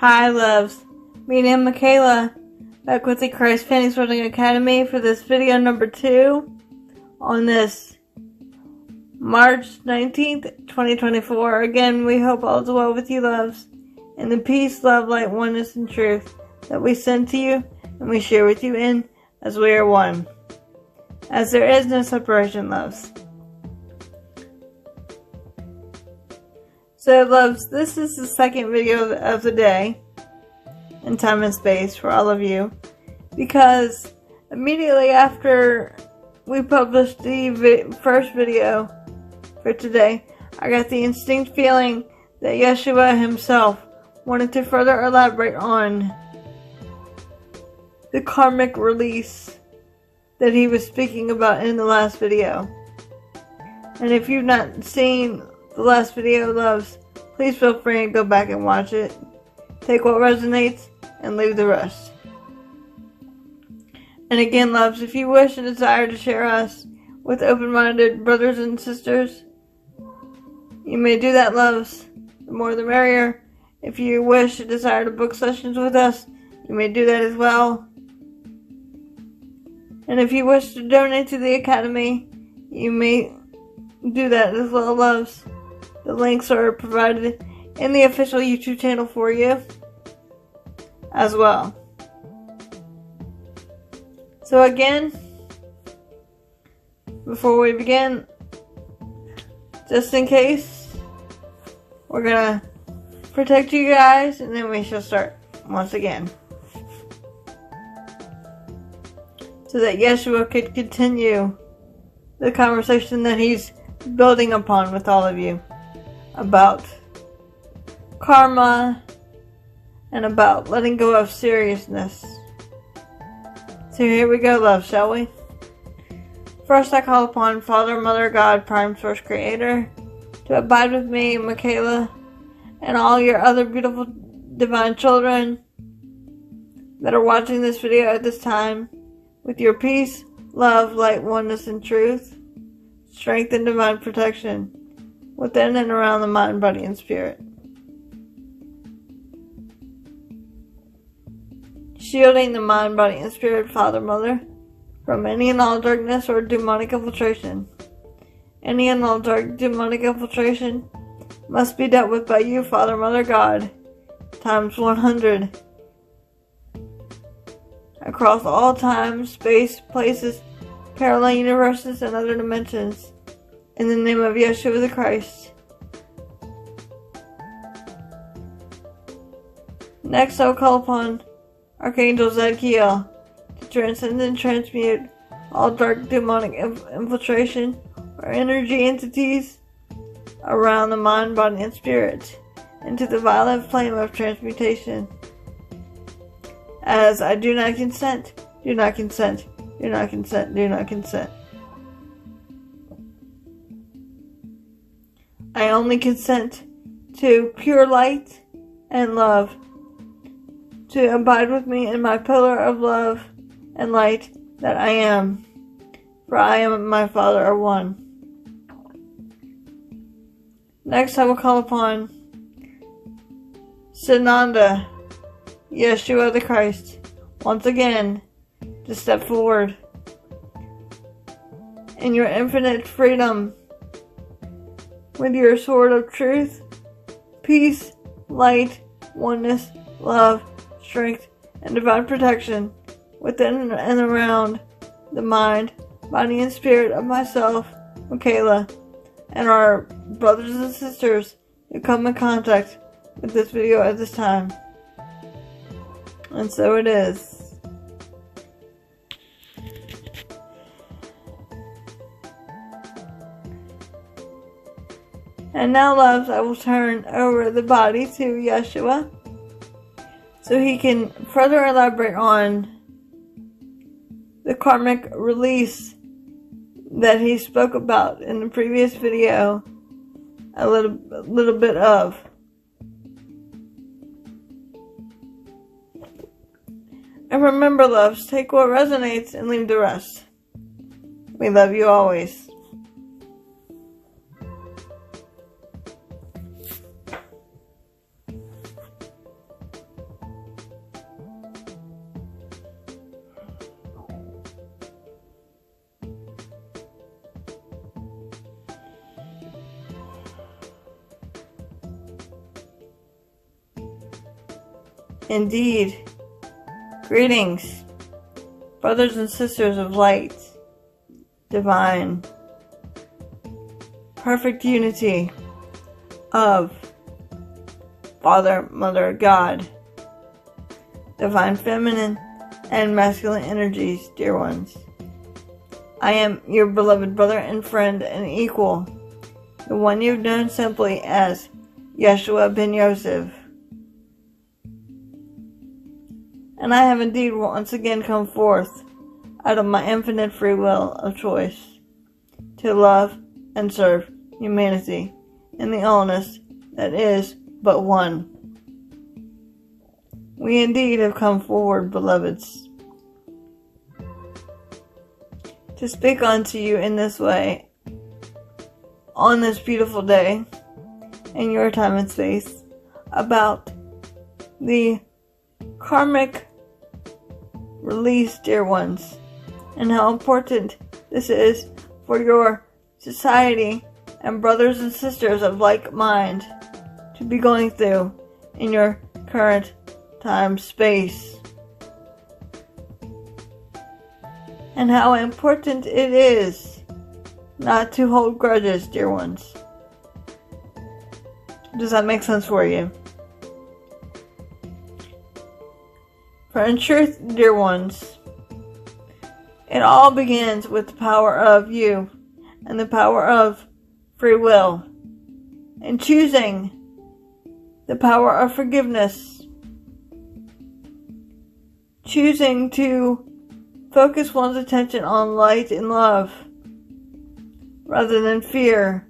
Hi loves, me and Michaela back with the Christ Phoenix Wedding Academy for this video number 2 on this March 19th, 2024. Again, we hope all is well with you loves, and the peace, love, light, oneness, and truth that we send to you and we share with you in as we are one. As there is no separation, loves. So loves, this is the second video of the day in time and space for all of you, because immediately after we published the first video for today, I got the instinct feeling that Yeshua himself wanted to further elaborate on the karmic release that he was speaking about in the last video. And if you've not seen the last video, loves, please feel free and go back and watch it. Take what resonates and leave the rest. And again, loves, if you wish and desire to share us with open-minded brothers and sisters, you may do that, loves. The more the merrier. If you wish and desire to book sessions with us, you may do that as well. And if you wish to donate to the Academy, you may do that as well, loves. The links are provided in the official YouTube channel for you as well. So again, before we begin, just in case, we're gonna protect you guys and then we shall start once again, so that Yeshua could continue the conversation that he's building upon with all of you about karma and about letting go of seriousness. So here we go, love, shall we? First, I call upon Father, Mother, God, Prime Source Creator, to abide with me, Michaela, and all your other beautiful divine children that are watching this video at this time, with your peace, love, light, oneness, and truth, strength, and divine protection within and around the mind, body, and spirit. Shielding the mind, body, and spirit, Father, Mother, from any and all darkness or demonic infiltration. Any and all dark demonic infiltration must be dealt with by you, Father, Mother, God, times 100. Across all time, space, places, parallel universes, and other dimensions. In the name of Yeshua the Christ. Next, I will call upon Archangel Zadkiel to transcend and transmute all dark demonic infiltration or energy entities around the mind, body, and spirit into the violent flame of transmutation. As I do not consent, do not consent, do not consent, do not consent. I only consent to pure light and love to abide with me in my pillar of love and light that I am, for I and my Father are one. Next, I will call upon Sananda, Yeshua the Christ, once again to step forward in your infinite freedom with your sword of truth, peace, light, oneness, love, strength, and divine protection within and around the mind, body, and spirit of myself, Michaela, and our brothers and sisters who come in contact with this video at this time. And so it is. And now, loves, I will turn over the body to Yeshua so he can further elaborate on the karmic release that he spoke about in the previous video a little bit of. And remember, loves, take what resonates and leave the rest. We love you always. indeed. Greetings, brothers and sisters of light, divine, perfect unity of Father, Mother, God, divine feminine and masculine energies, dear ones. I am your beloved brother and friend and equal, the one you've known simply as Yeshua ben Yosef. And I have indeed once again come forth out of my infinite free will of choice to love and serve humanity in the allness that is but one. We indeed have come forward, beloveds, to speak unto you in this way, on this beautiful day, in your time and space, about the karmic release, dear ones, and how important this is for your society and brothers and sisters of like mind to be going through in your current time space. And how important it is not to hold grudges, dear ones. Does that make sense for you? For in truth, dear ones, it all begins with the power of you and the power of free will, and choosing the power of forgiveness, choosing to focus one's attention on light and love rather than fear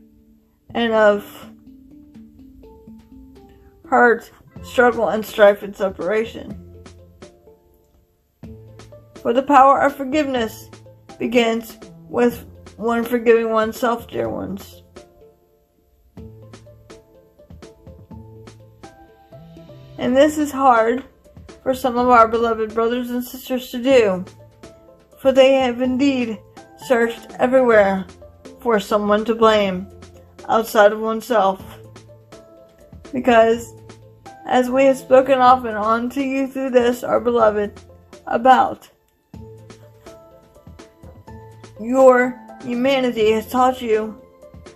and of hurt, struggle, and strife and separation. For the power of forgiveness begins with one forgiving oneself, dear ones. And this is hard for some of our beloved brothers and sisters to do, for they have indeed searched everywhere for someone to blame outside of oneself. Because, as we have spoken often on to you through this, our beloved, about your humanity has taught you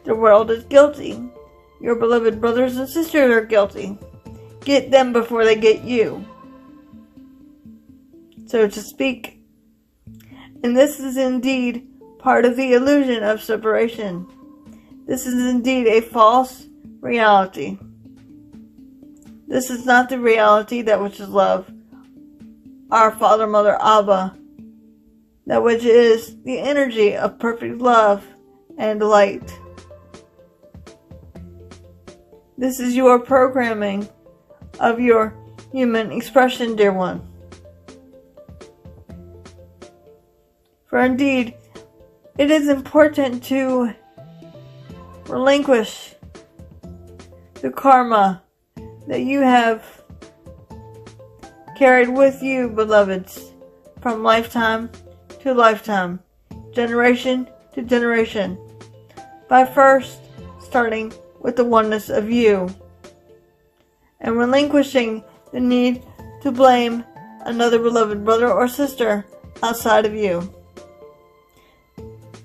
the world is guilty. Your beloved brothers and sisters are guilty. Get them before they get you, so to speak. And this is indeed part of the illusion of separation. This is indeed a false reality. This is not the reality that which is love, our Father, Mother, Abba, that which is the energy of perfect love and light. This is your programming of your human expression, dear one. For indeed, it is important to relinquish the karma that you have carried with you, beloveds, from lifetime to lifetime, generation to generation, by first starting with the oneness of you, and relinquishing the need to blame another beloved brother or sister outside of you.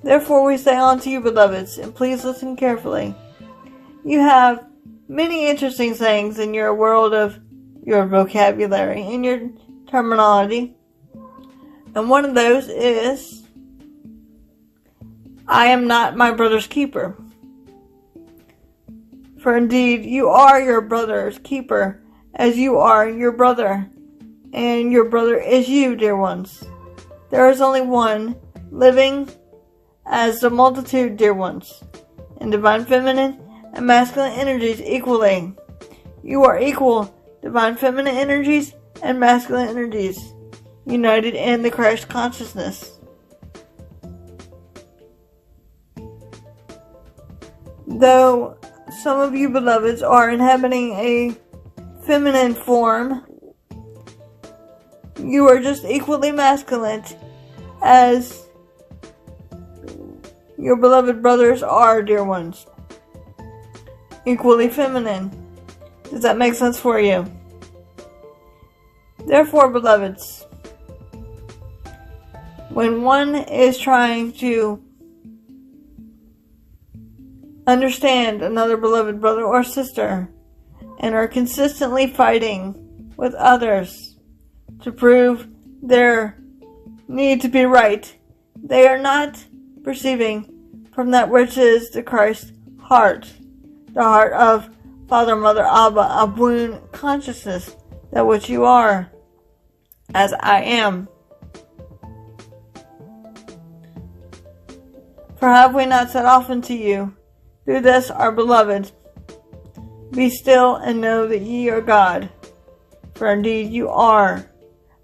Therefore we say unto you, beloveds, and please listen carefully, you have many interesting sayings in your world of your vocabulary, in your terminology, and one of those is, I am not my brother's keeper. For indeed, you are your brother's keeper, as you are your brother, and your brother is you, dear ones. There is only one, living as the multitude, dear ones, in divine feminine and masculine energies equally. You are equal divine feminine energies and masculine energies, united in the Christ consciousness. Though some of you beloveds are inhabiting a feminine form, you are just equally masculine as your beloved brothers are, dear ones. Equally feminine. Does that make sense for you? Therefore, beloveds, when one is trying to understand another beloved brother or sister and are consistently fighting with others to prove their need to be right, they are not perceiving from that which is the Christ heart, the heart of Father, Mother, Abba, a wound consciousness, that which you are, as I am. For have we not said often to you, through this our beloved, be still and know that ye are God, for indeed you are,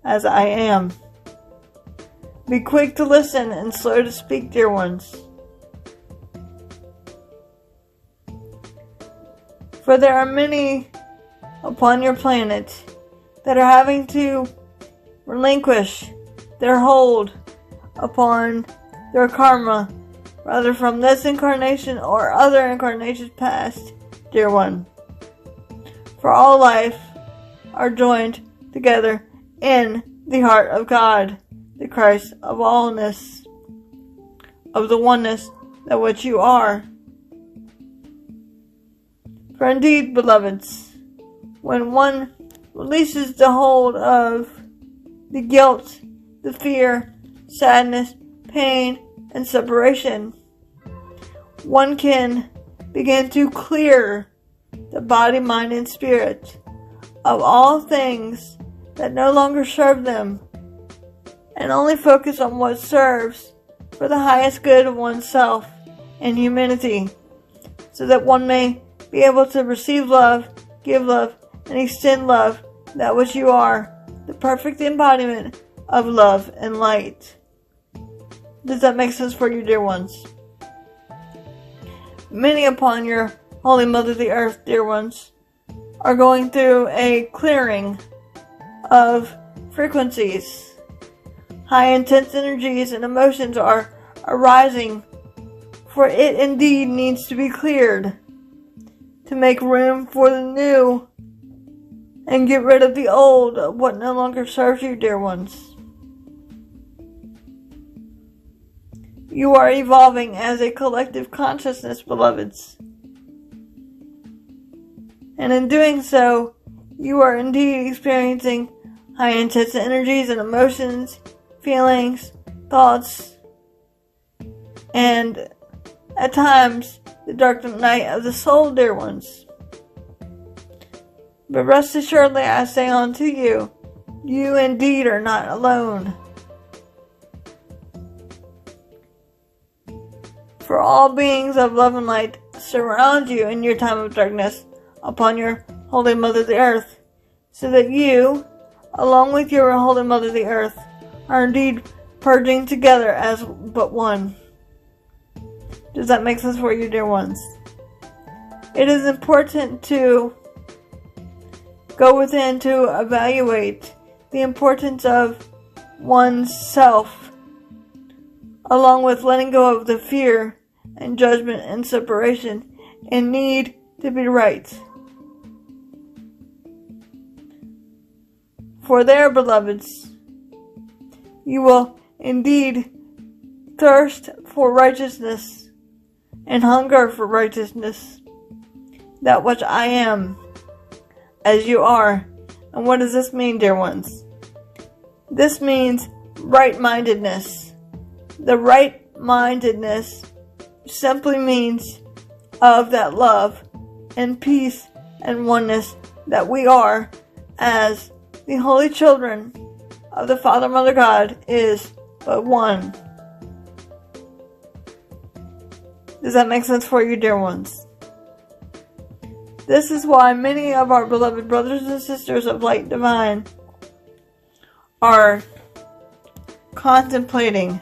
as I am. Be quick to listen and slow to speak, dear ones. For there are many upon your planet that are having to relinquish their hold upon their karma, whether from this incarnation or other incarnations past, dear one. For all life are joined together in the heart of God, the Christ of allness, of the oneness that which you are. For indeed, beloveds, when one releases the hold of the guilt, the fear, sadness, pain, and separation, one can begin to clear the body, mind, and spirit of all things that no longer serve them, and only focus on what serves for the highest good of oneself and humanity, so that one may be able to receive love, give love, and extend love, that which you are, the perfect embodiment of love and light. Does that make sense for you, dear ones? Many upon your Holy Mother the Earth, dear ones, are going through a clearing of frequencies. High intense energies and emotions are arising, for it indeed needs to be cleared to make room for the new and get rid of the old, of what no longer serves you, dear ones. You are evolving as a collective consciousness, beloveds. And in doing so, you are indeed experiencing high intense energies and emotions, feelings, thoughts, and at times the dark night of the soul, dear ones. But rest assuredly I say unto you, you indeed are not alone. For all beings of love and light surround you in your time of darkness upon your Holy Mother the Earth, so that you, along with your Holy Mother the Earth, are indeed purging together as but one. Does that make sense for you, dear ones? It is important to go within to evaluate the importance of one's self, along with letting go of the fear and judgment and separation and need to be right. For there, beloveds, you will indeed thirst for righteousness and hunger for righteousness, that which I am, as you are. And what does this mean, dear ones? This means right-mindedness. The right-mindedness simply means of that love and peace and oneness that we are as the holy children of the Father, Mother, God is but one. Does that make sense for you, dear ones? This is why many of our beloved brothers and sisters of light divine are contemplating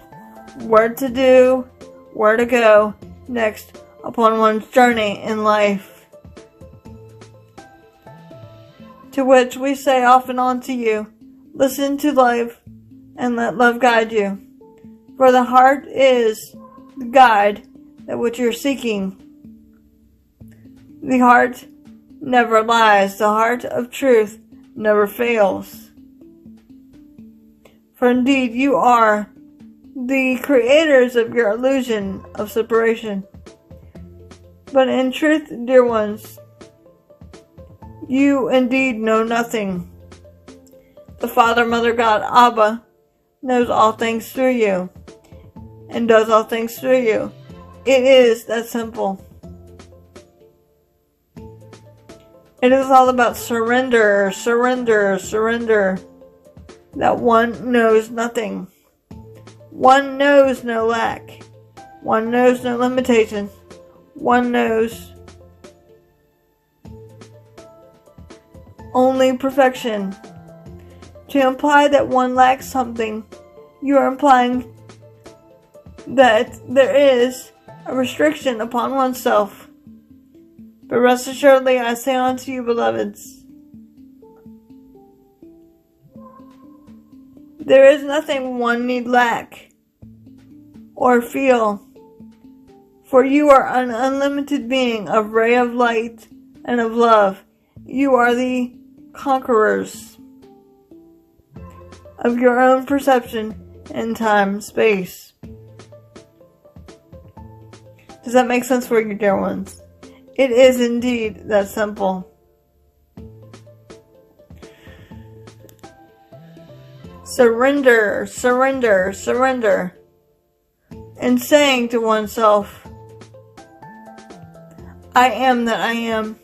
what to do, where to go next upon one's journey in life. To which we say often unto you, listen to love and let love guide you. For the heart is the guide that which you're seeking. The heart never lies. The heart of truth never fails. For indeed you are the creators of your illusion of separation. But in truth, dear ones, you indeed know nothing. The Father, Mother, God, Abba, knows all things through you, and does all things through you. It is that simple. It is all about surrender, surrender, surrender. That one knows nothing. One knows no lack. One knows no limitation. One knows only perfection. To imply that one lacks something, you are implying that there is a restriction upon oneself. But rest assuredly, I say unto you, beloveds, there is nothing one need lack or feel, for you are an unlimited being of ray of light and of love. You are the conquerors of your own perception in time, space. Does that make sense for you, dear ones? It is indeed that simple. Surrender, surrender, surrender. And saying to oneself, I am that I am.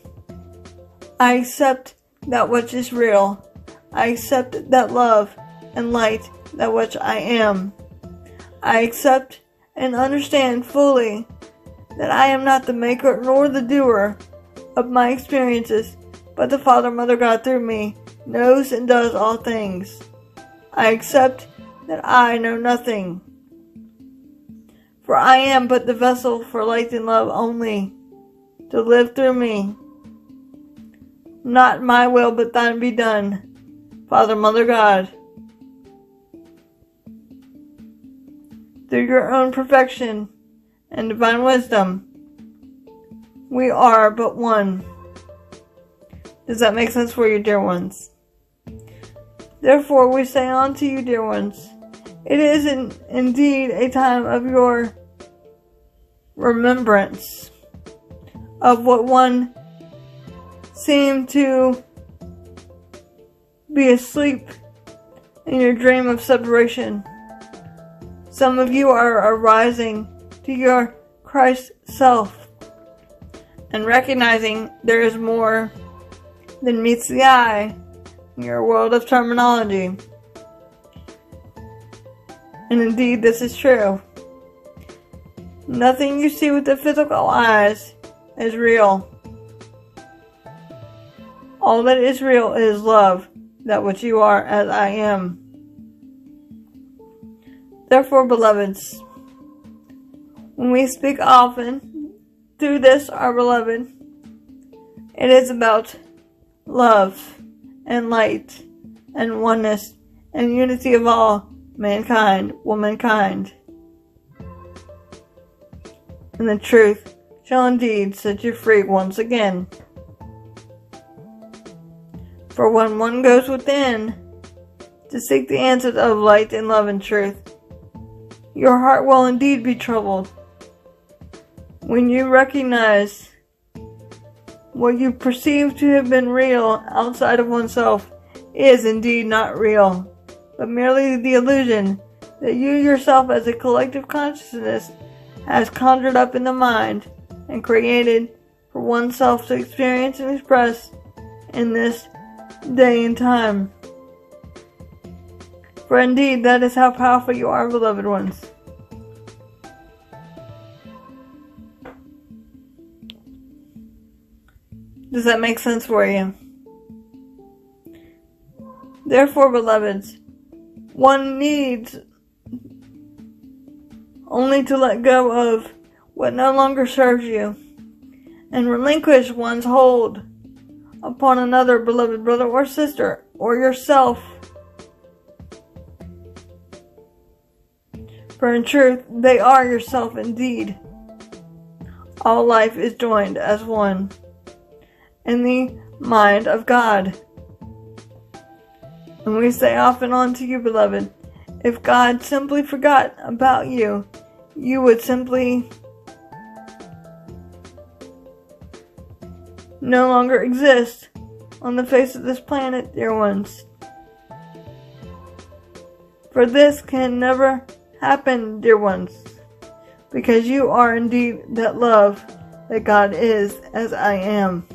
I accept that which is real. I accept that love and light, that which I am. I accept and understand fully that I am not the maker nor the doer of my experiences, but the Father, Mother, God through me knows and does all things. I accept that I know nothing, for I am but the vessel for light and love only, to live through me. Not my will, but thine be done, Father, Mother, God. Through your own perfection and divine wisdom, we are but one. Does that make sense for you, dear ones? Therefore, we say unto you, dear ones, it is indeed a time of your remembrance of what one seemed to be asleep in your dream of separation. Some of you are arising to your Christ self and recognizing there is more than meets the eye in your world of terminology. And indeed, this is true. Nothing you see with the physical eyes is real. All that is real is love, that which you are as I am. Therefore, beloveds, when we speak often through this, our beloved, it is about love and light and oneness and unity of all mankind, womankind. And the truth shall indeed set you free once again. For when one goes within to seek the answers of light and love and truth, your heart will indeed be troubled. When you recognize what you perceive to have been real outside of oneself is indeed not real, but merely the illusion that you yourself as a collective consciousness has conjured up in the mind and created for oneself to experience and express in this day and time. For indeed, that is how powerful you are, beloved ones. Does that make sense for you? Therefore, beloveds, one needs only to let go of what no longer serves you and relinquish one's hold upon another beloved brother or sister or yourself. For in truth, they are yourself indeed. All life is joined as one in the mind of God. And we say often unto you, beloved, If God simply forgot about you, you would simply no longer exist on the face of this planet, dear ones. For this can never happen, dear ones, because you are indeed that love that God is as I am.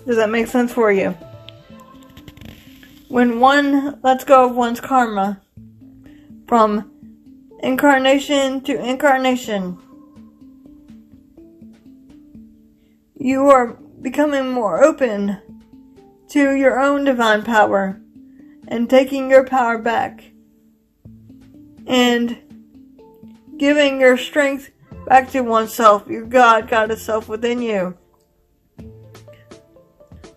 Does that make sense for you? When one lets go of one's karma from incarnation to incarnation, you are becoming more open to your own divine power and taking your power back and giving your strength back to oneself, your goddess self within you.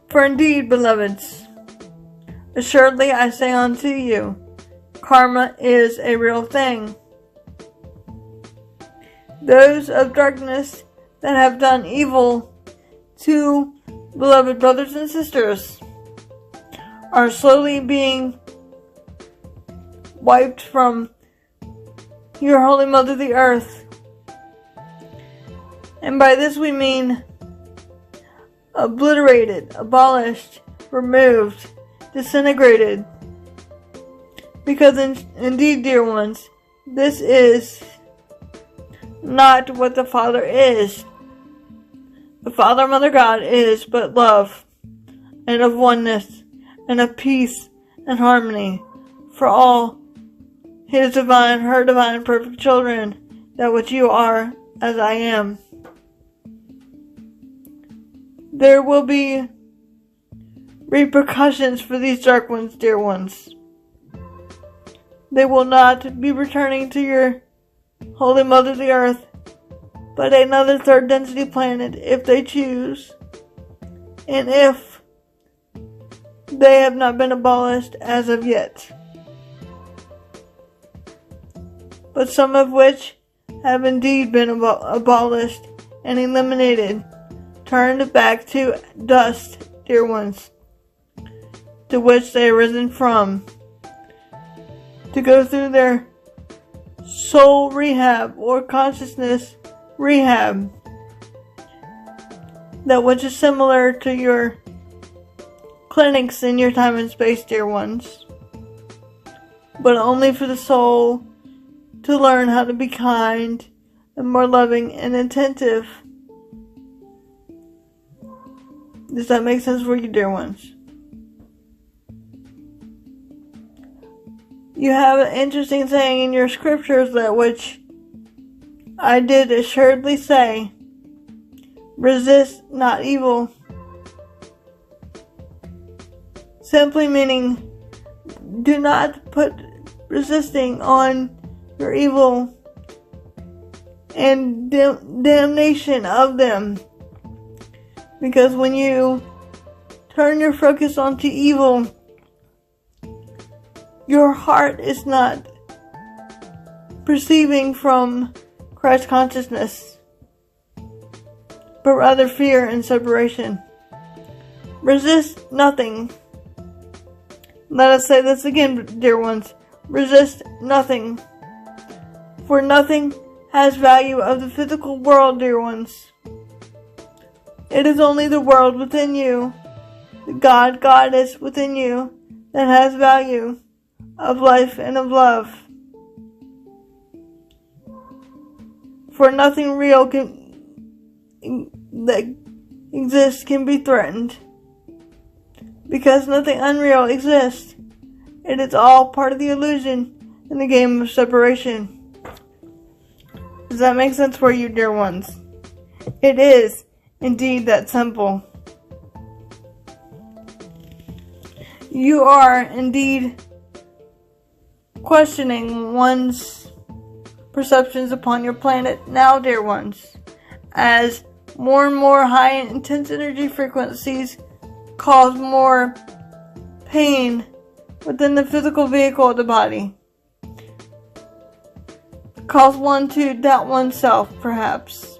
For indeed, beloveds, assuredly I say unto you, karma is a real thing. Those of darkness that have done evil to beloved brothers and sisters are slowly being wiped from your Holy Mother the Earth. And by this we mean obliterated, abolished, removed, disintegrated. Because indeed, dear ones, this is not what the Father is. The Father, Mother, God is but love, and of oneness, and of peace and harmony for all His divine, her divine, perfect children, that which you are as I am. There will be repercussions for these dark ones, dear ones. They will not be returning to your Holy Mother the Earth, but another third density planet if they choose, and if they have not been abolished as of yet. But some of which have indeed been abolished and eliminated, turned back to dust, dear ones, to which they are risen from, to go through their soul rehab or consciousness rehab, that which is similar to your clinics in your time and space, dear ones, but only for the soul to learn how to be kind and more loving and attentive. Does that make sense for you, dear ones? You have an interesting saying in your scriptures that which I did assuredly say, resist not evil. Simply meaning, do not put resisting on your evil and damnation of them. Because when you turn your focus onto evil, your heart is not perceiving from Christ consciousness, but rather fear and separation. Resist nothing. Let us say this again, dear ones. Resist nothing. For nothing has value of the physical world, dear ones. It is only the world within you, the goddess within you, that has value of life and of love. For nothing real that exists can be threatened, because nothing unreal exists. It is all part of the illusion in the game of separation. Does that make sense for you, dear ones? It is indeed that simple. You are indeed questioning one's perceptions upon your planet now, dear ones, as more and more high intense energy frequencies cause more pain within the physical vehicle of the body. Cause one to doubt oneself, perhaps.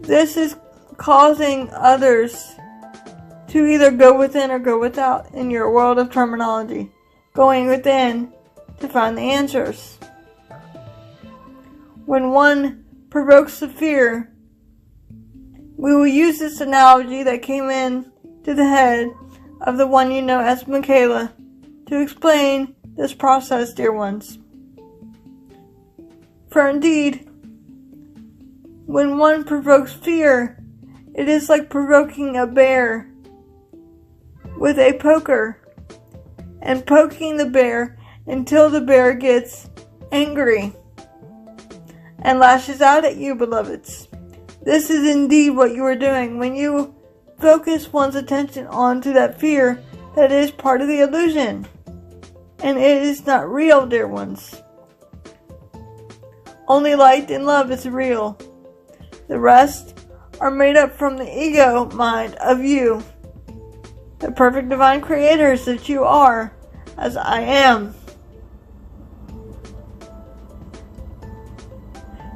This is causing others to either go within or go without in your world of terminology. Going within to find the answers. When one provokes the fear, we will use this analogy that came in to the head of the one you know as Michaela to explain this process, dear ones. For indeed, when one provokes fear, it is like provoking a bear with a poker and poking the bear until the bear gets angry and lashes out at you, beloveds. This is indeed what you are doing when you focus one's attention onto that fear that is part of the illusion. And it is not real, dear ones. Only light and love is real. The rest are made up from the ego mind of you, the perfect divine creators that you are, as I am.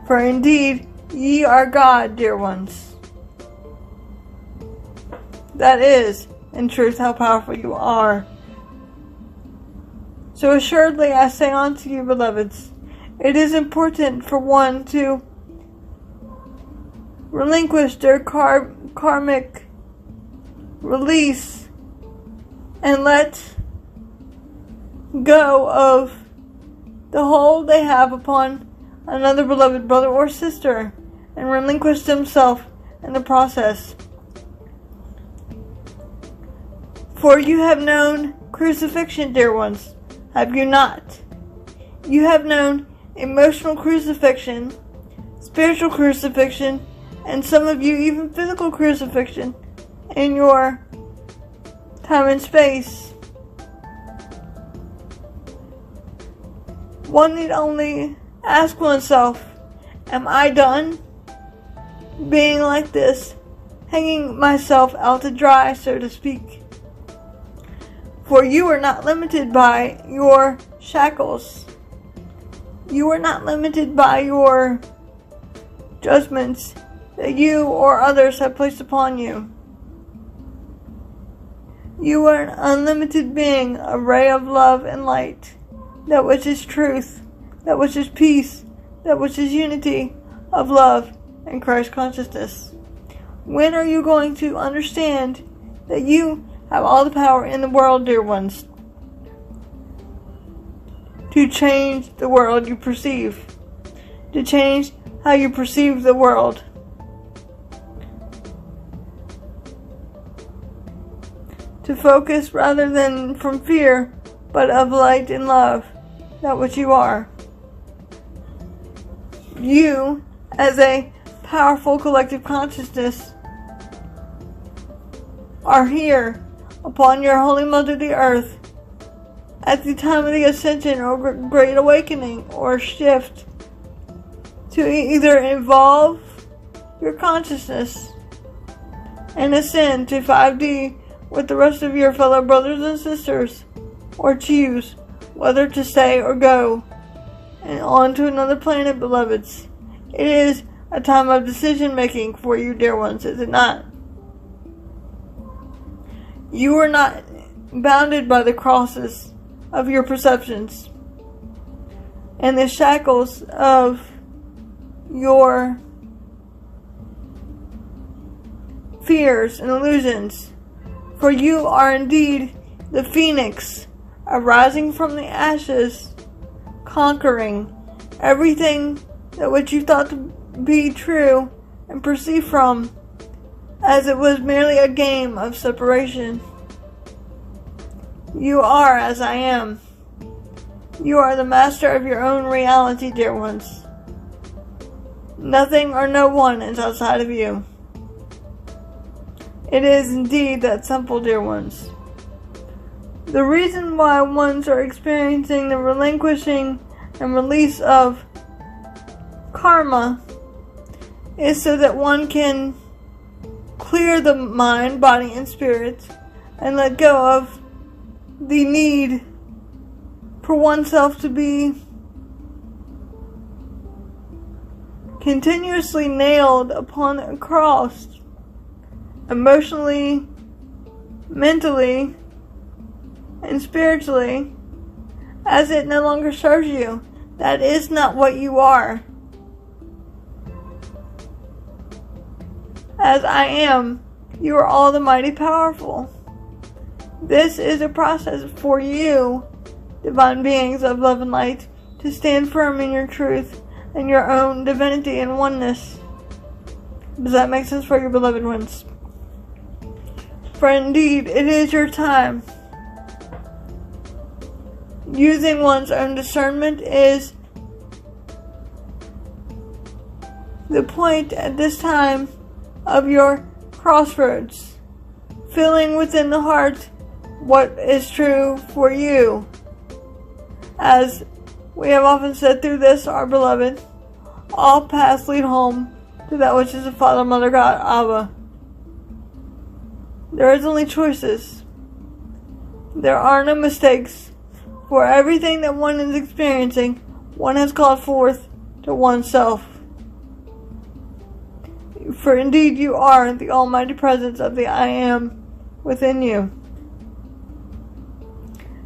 For indeed, ye are God, dear ones. That is, in truth, how powerful you are. So assuredly I say unto you, beloveds, it is important for one to relinquish their karmic release and let go of the hold they have upon another beloved brother or sister and relinquish themselves in the process. For you have known crucifixion, dear ones, have you not? You have known emotional crucifixion, spiritual crucifixion, and some of you even physical crucifixion in your time and space. One need only ask oneself, am I done being like this, hanging myself out to dry, so to speak? For you are not limited by your shackles. You are not limited by your judgments that you or others have placed upon you. You are an unlimited being, a ray of love and light, that which is truth, that which is peace, that which is unity of love and Christ consciousness. When are you going to understand that you have all the power in the world, dear ones, to change the world you perceive, to change how you perceive the world? To focus rather than from fear, but of light and love, that which you are. You, as a powerful collective consciousness, are here upon your holy mother the earth at the time of the ascension or great awakening or shift to either evolve your consciousness and ascend to 5D with the rest of your fellow brothers and sisters, or choose whether to stay or go and on to another planet, beloveds. It is a time of decision making for you, dear ones, is it not? You are not bounded by the crosses of your perceptions and the shackles of your fears and illusions. For you are indeed the phoenix, arising from the ashes, conquering everything that which you thought to be true and perceived from, as it was merely a game of separation. You are as I am. You are the master of your own reality, dear ones. Nothing or no one is outside of you. It is indeed that simple, dear ones. The reason why ones are experiencing the relinquishing and release of karma is so that one can clear the mind, body, and spirit and let go of the need for oneself to be continuously nailed upon a cross, emotionally mentally, and spiritually, as it no longer serves you. That is not what you are. As I am, you are all the mighty powerful. This is a process for you, divine beings of love and light, to stand firm in your truth and your own divinity and oneness. Does that make sense for your beloved ones? For indeed, it is your time. Using one's own discernment is the point at this time of your crossroads, feeling within the heart what is true for you. As we have often said through this, our beloved, all paths lead home to that which is the Father, Mother, God, Abba. There is only choices. There are no mistakes. For everything that one is experiencing, one has called forth to oneself. For indeed you are the almighty presence of the I Am within you.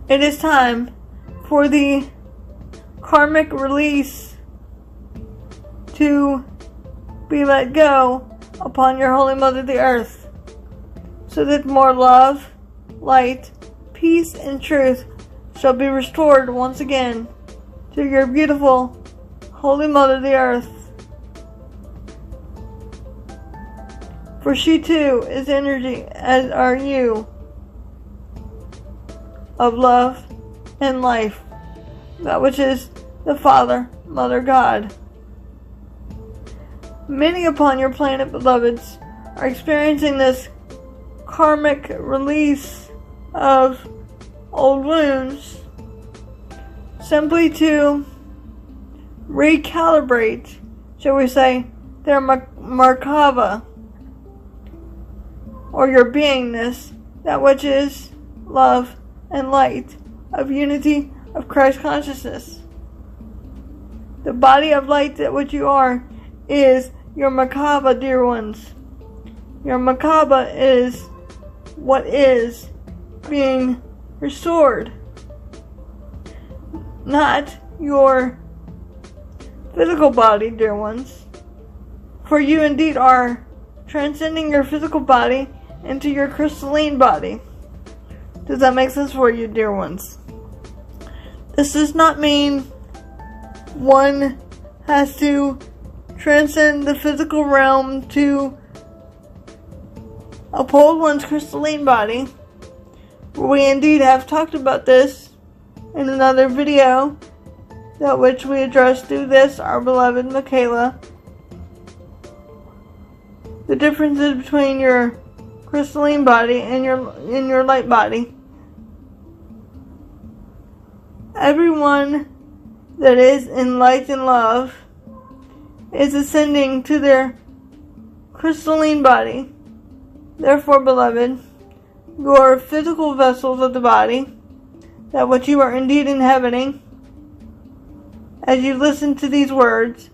It is time for the karmic release to be let go upon your Holy Mother the Earth, so that more love, light, peace, and truth shall be restored once again to your beautiful Holy Mother the Earth. For she too is energy, as are you, of love and life, that which is the Father, Mother, God. Many upon your planet, beloveds, are experiencing this karmic release of old wounds, simply to recalibrate, shall we say, their Merkava, or your beingness, that which is love and light, of unity of Christ consciousness. The body of light that which you are is your Merkava, dear ones. Your Merkava is what is being restored, not your physical body, dear ones. For you indeed are transcending your physical body into your crystalline body. Does that make sense for you, dear ones? This does not mean one has to transcend the physical realm to uphold one's crystalline body. We indeed have talked about this in another video, that which we addressed through this, our beloved Michaela. The differences between your crystalline body and your light body. Everyone that is in light and love is ascending to their crystalline body. Therefore, beloved, your physical vessels of the body, that which you are indeed inhabiting, as you listen to these words,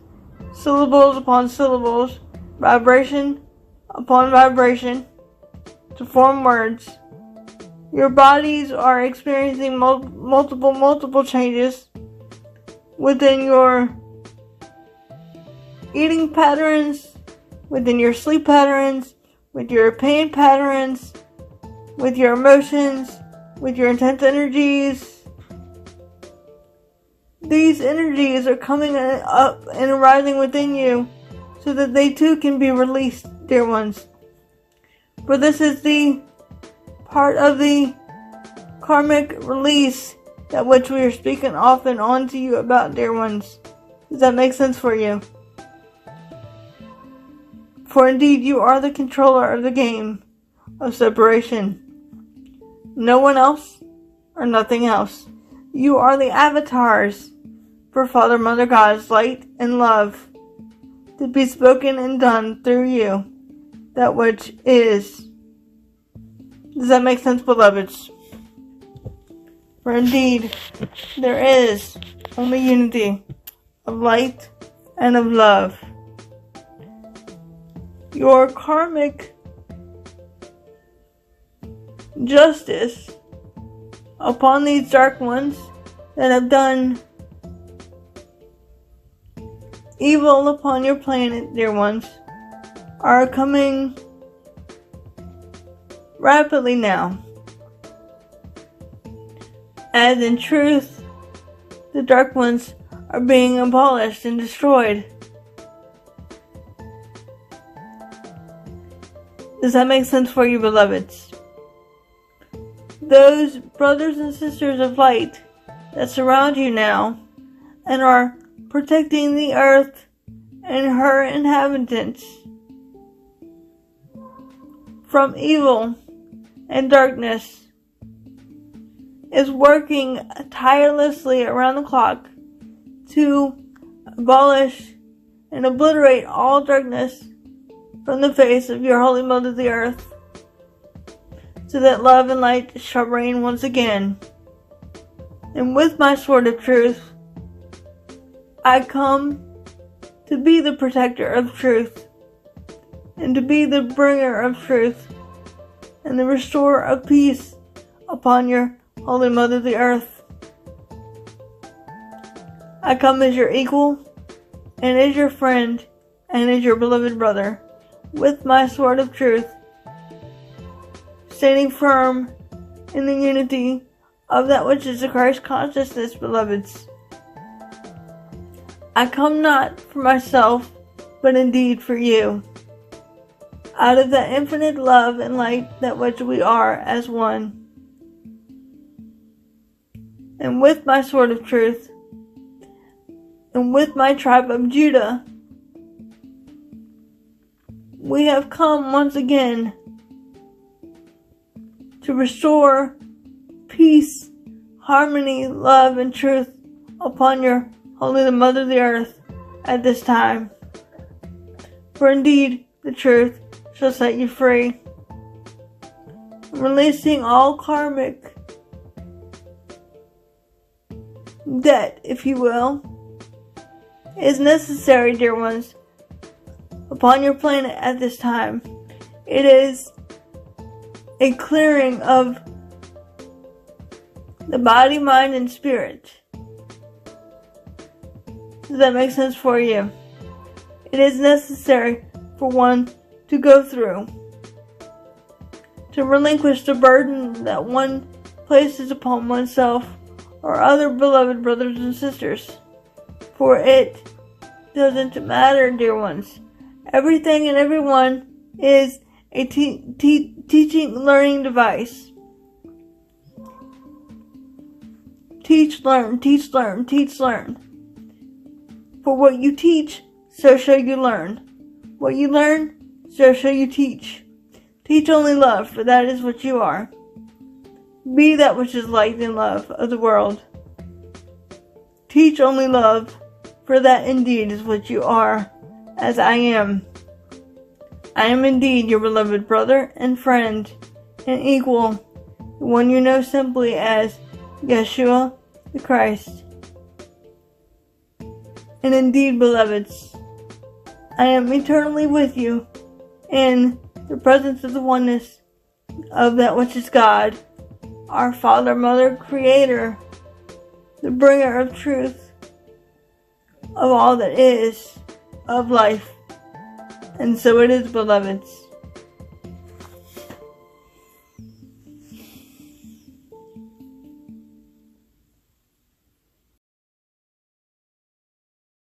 syllables upon syllables, vibration upon vibration, to form words, your bodies are experiencing multiple changes within your eating patterns, within your sleep patterns, with your pain patterns, with your emotions, with your intense energies. These energies are coming up and arising within you so that they too can be released, dear ones. For this is the part of the karmic release that which we are speaking often on to you about, dear ones. Does that make sense for you? For indeed you are the controller of the game of separation. No one else or nothing else. You are the avatars for Father, Mother, God's light and love to be spoken and done through you, that which is. Does that make sense, beloveds? For indeed, there is only unity of light and of love. justice upon these dark ones that have done evil upon your planet, dear ones, are coming rapidly now. As in truth, the dark ones are being abolished and destroyed. Does that make sense for you, beloveds? Those brothers and sisters of light that surround you now and are protecting the earth and her inhabitants from evil and darkness is working tirelessly around the clock to abolish and obliterate all darkness from the face of your holy mother the earth, so that love and light shall reign once again. And with my sword of truth, I come to be the protector of truth, and to be the bringer of truth, and the restorer of peace upon your holy mother the earth. I come as your equal, and as your friend, and as your beloved brother, with my sword of truth, standing firm in the unity of that which is the Christ consciousness, beloveds. I come not for myself, but indeed for you, out of that infinite love and light that which we are as one. And with my sword of truth, and with my tribe of Judah, we have come once again to restore peace, harmony, love, and truth upon your holy mother the earth at this time. For indeed, the truth shall set you free. Releasing all karmic debt, if you will, is necessary, dear ones, upon your planet at this time. It is a clearing of the body, mind, and spirit. Does that make sense for you? It is necessary for one to go through, to relinquish the burden that one places upon oneself or other beloved brothers and sisters. For it doesn't matter, dear ones. Everything and everyone is a teaching, learning device. Teach, learn, teach, learn, teach, learn. For what you teach, so shall you learn. What you learn, so shall you teach. Teach only love, for that is what you are. Be that which is light and love of the world. Teach only love, for that indeed is what you are, as I am. I am indeed your beloved brother and friend and equal, the one you know simply as Yeshua the Christ. And indeed, beloveds, I am eternally with you in the presence of the oneness of that which is God, our Father, Mother, Creator, the bringer of truth, of all that is, of life. And so it is, beloveds.